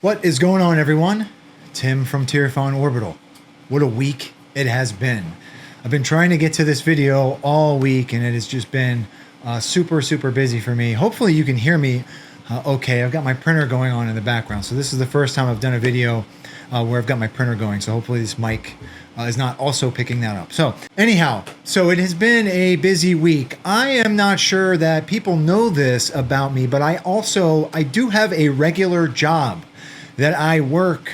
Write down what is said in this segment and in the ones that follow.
What is going on, everyone? Tim from Tyrifon Orbital. What a week it has been. I've been trying to get to this video all week and it has just been super busy for me. Hopefully you can hear me okay. I've got my printer going on in the background. So this is the first time I've done a video where I've got my printer going. So hopefully this mic is not also picking that up. So anyhow, so it has been a busy week. I am not sure that people know this about me, but I do have a regular job that I work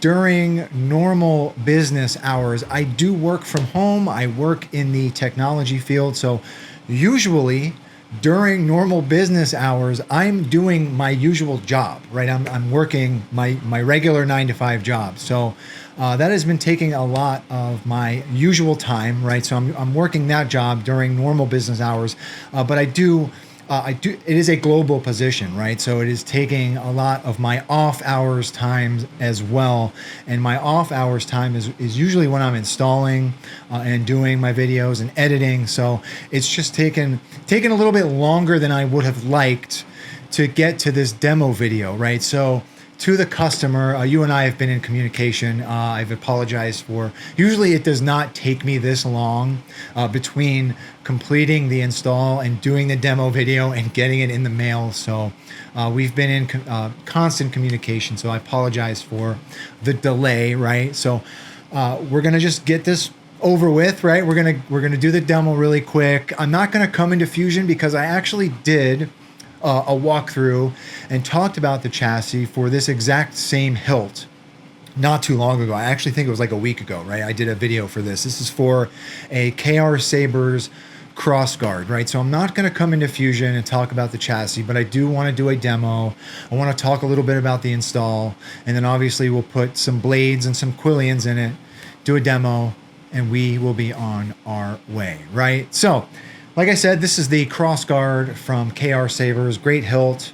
during normal business hours. I do work from home. I work in the technology field. So usually during normal business hours, I'm doing my usual job, right? I'm working my regular 9-to-5 job. So that has been taking a lot of my usual time, right? So I'm working that job during normal business hours, but it is a global position, right? So it is taking a lot of my off hours time as well. And my off hours time is usually when I'm installing and doing my videos and editing. So it's just taken a little bit longer than I would have liked to get to this demo video, right? So to the customer, you and I have been in communication. I've apologized for, usually it does not take me this long between completing the install and doing the demo video and getting it in the mail. So we've been in constant communication. So I apologize for the delay, right? So we're gonna just get this over with, right? We're gonna do the demo really quick. I'm not gonna come into Fusion because I actually did a walkthrough and talked about the chassis for this exact same hilt not too long ago. I actually think it was like a week ago, right? I did a video for this. This is for a Sabers Krossguard, right? So I'm not going to come into Fusion and talk about the chassis, but I do want to do a demo. I want to talk a little bit about the install, and then obviously we'll put some blades and some quillions in it, do a demo, and we will be on our way, right? So like I said, this is the Krossguard from Sabers, great hilt.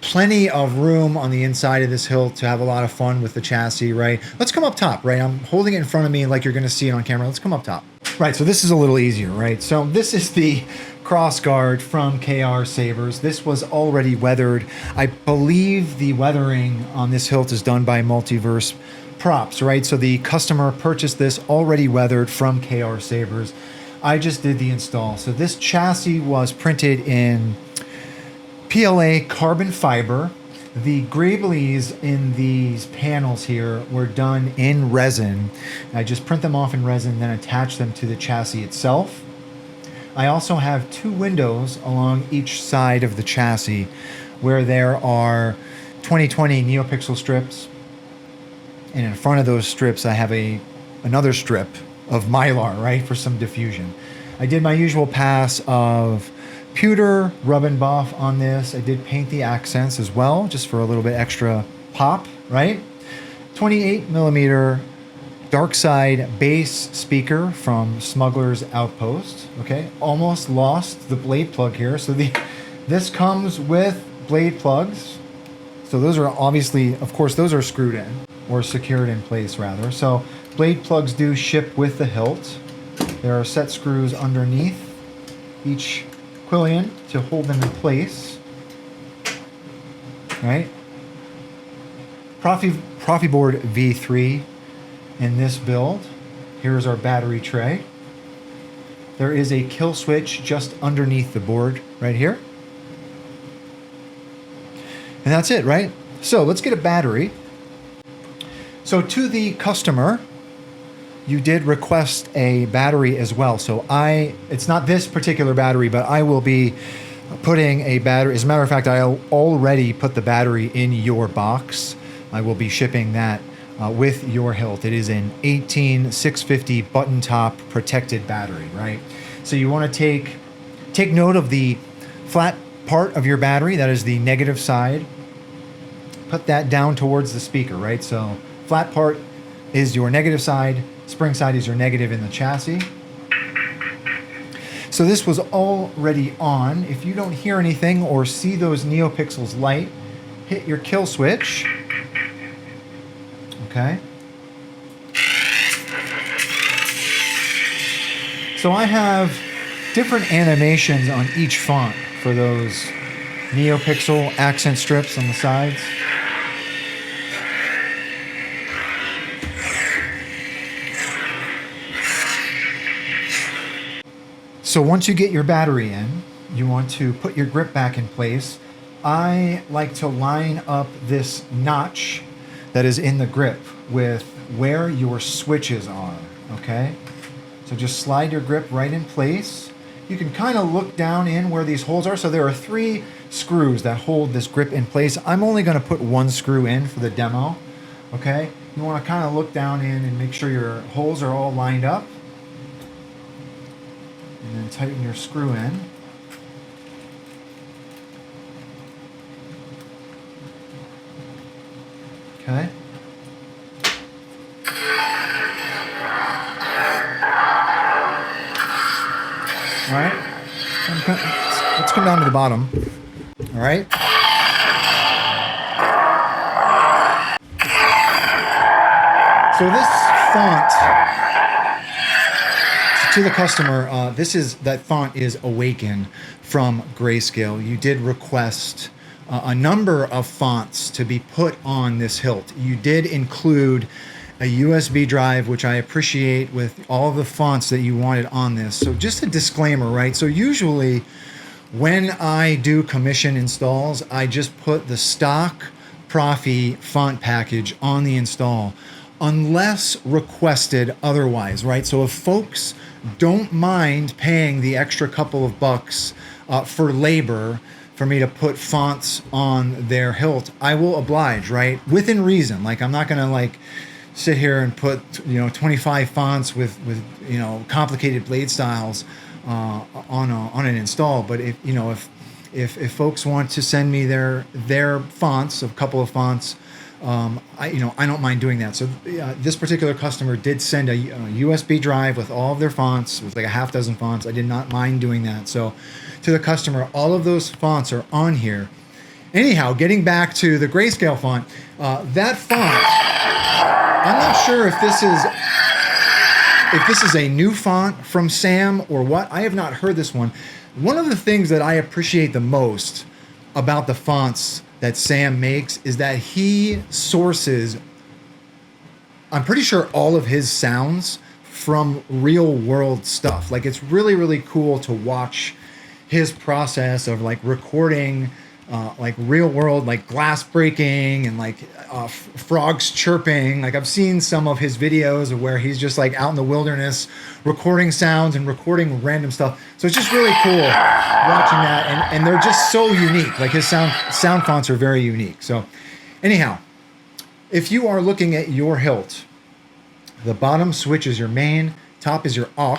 Plenty of room on the inside of this hilt to have a lot of fun with the chassis, right? Let's come up top, right? I'm holding it in front of me like you're gonna see it on camera. Let's come up top. Right, so this is a little easier, right? So this is the Krossguard from Sabers. This was already weathered. I believe the weathering on this hilt is done by Multiverse Props, right? So the customer purchased this already weathered from Sabers. I just did the install. So this chassis was printed in PLA Carbon Fiber. The greeblies in these panels here were done in resin. I just print them off in resin, then attach them to the chassis itself. I also have two windows along each side of the chassis where there are 2020 neopixel strips. And in front of those strips, I have another strip of mylar, right, for some diffusion. I did my usual pass of pewter rub and buff on this. I did paint the accents as well, just for a little bit extra pop, right? 28mm dark side bass speaker from Smuggler's Outpost. Okay, almost lost the blade plug here. So this comes with blade plugs. So those are obviously, of course, those are screwed in or secured in place rather. So blade plugs do ship with the hilt. There are set screws underneath each quillion to hold them in place. Right? Proffie board V3 in this build. Here's our battery tray. There is a kill switch just underneath the board right here. And that's it, right? So let's get a battery. So to the customer, you did request a battery as well. So it's not this particular battery, but I will be putting a battery. As a matter of fact, I already put the battery in your box. I will be shipping that with your hilt. It is an 18650 button top protected battery, right? So you want to take note of the flat part of your battery. That is the negative side. Put that down towards the speaker, right? So flat part is your negative side. Spring side is your negative in the chassis. So this was already on. If you don't hear anything or see those neopixels light, hit your kill switch. Okay. So I have different animations on each font for those neopixel accent strips on the sides. So once you get your battery in, you want to put your grip back in place. I like to line up this notch that is in the grip with where your switches are, okay? So just slide your grip right in place. You can kind of look down in where these holes are. So there are 3 screws that hold this grip in place. I'm only going to put 1 screw in for the demo, okay? You want to kind of look down in and make sure your holes are all lined up. And then tighten your screw in. Okay. All right. Let's come down to the bottom. All right. So this font, to the customer, that font is Awaken from Grayscale. You did request a number of fonts to be put on this hilt. You did include a USB drive, which I appreciate, with all the fonts that you wanted on this. So just a disclaimer, right? So usually when I do commission installs, I just put the stock Proffie font package on the install, unless requested otherwise, right? So if folks don't mind paying the extra couple of bucks for labor for me to put fonts on their hilt, I will oblige, right? Within reason. Like, I'm not gonna like sit here and put 25 fonts with complicated blade styles on an install. But if folks want to send me their fonts, a couple of fonts, I don't mind doing that. So this particular customer did send a USB drive with all of their fonts, with like a half dozen fonts. I did not mind doing that. So to the customer, all of those fonts are on here. Anyhow, getting back to the Grayscale font, that font, I'm not sure if this is a new font from Sam or what. I have not heard this one. One of the things that I appreciate the most about the fonts that Sam makes is that he sources, I'm pretty sure, all of his sounds from real world stuff. Like, it's really, really cool to watch his process of like recording like real world, like glass breaking and like frogs chirping. Like, I've seen some of his videos of where he's just like out in the wilderness recording sounds and recording random stuff. So it's just really cool watching that, and they're just so unique. Like, his sound fonts are very unique. So anyhow, if you are looking at your hilt, the bottom switch is your main, top is your aux.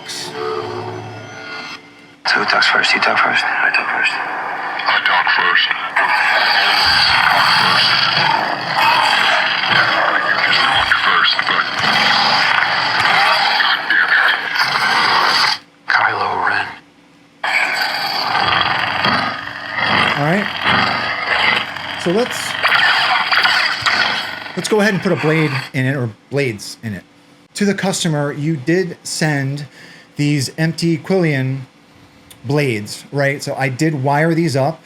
So who talks first? You talk first? I talk first. I talk first. You just talked first, but Kylo Ren. All right. So let's go ahead and put a blade in it, or blades in it. To the customer, you did send these empty Quillian blades, right? So I did wire these up.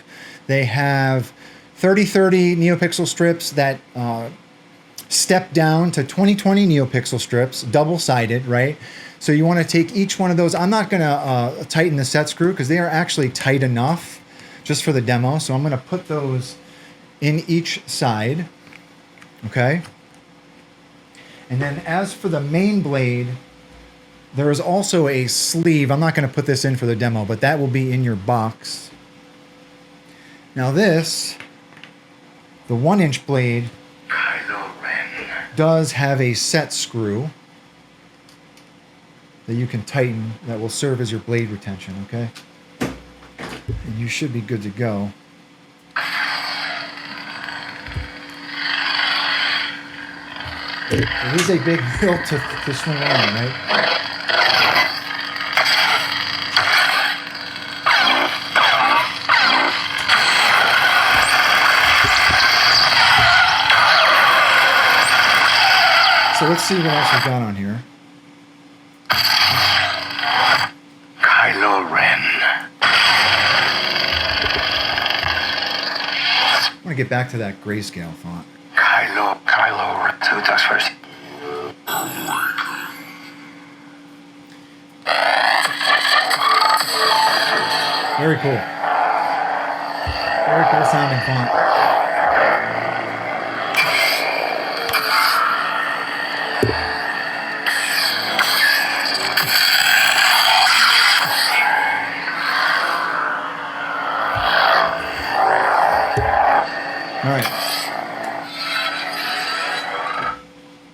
They have 30-30 neopixel strips that step down to 20-20 neopixel strips, double-sided, right? So you want to take each one of those. I'm not going to tighten the set screw because they are actually tight enough just for the demo. So I'm going to put those in each side, okay? And then as for the main blade, there is also a sleeve. I'm not going to put this in for the demo, but that will be in your box. Now this, the 1-inch blade, does have a set screw that you can tighten that will serve as your blade retention, okay? And you should be good to go. It is a big hilt to swing around, right? So let's see what else we've got on here. Kylo Ren. I want to get back to that Grayscale font. Kylo Ren. So who talks first? Very cool. Very cool sounding font. All right.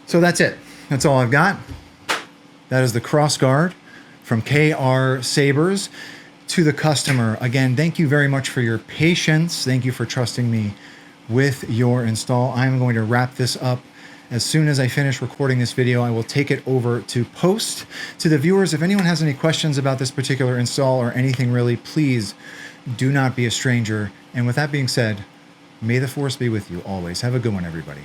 So that's it. That's all I've got. That is the Krossguard from KR Sabers to the customer. Again, thank you very much for your patience. Thank you for trusting me with your install. I'm going to wrap this up. As soon as I finish recording this video, I will take it over to post. To the viewers, if anyone has any questions about this particular install or anything really, please do not be a stranger. And with that being said, may the force be with you always. Have a good one, everybody.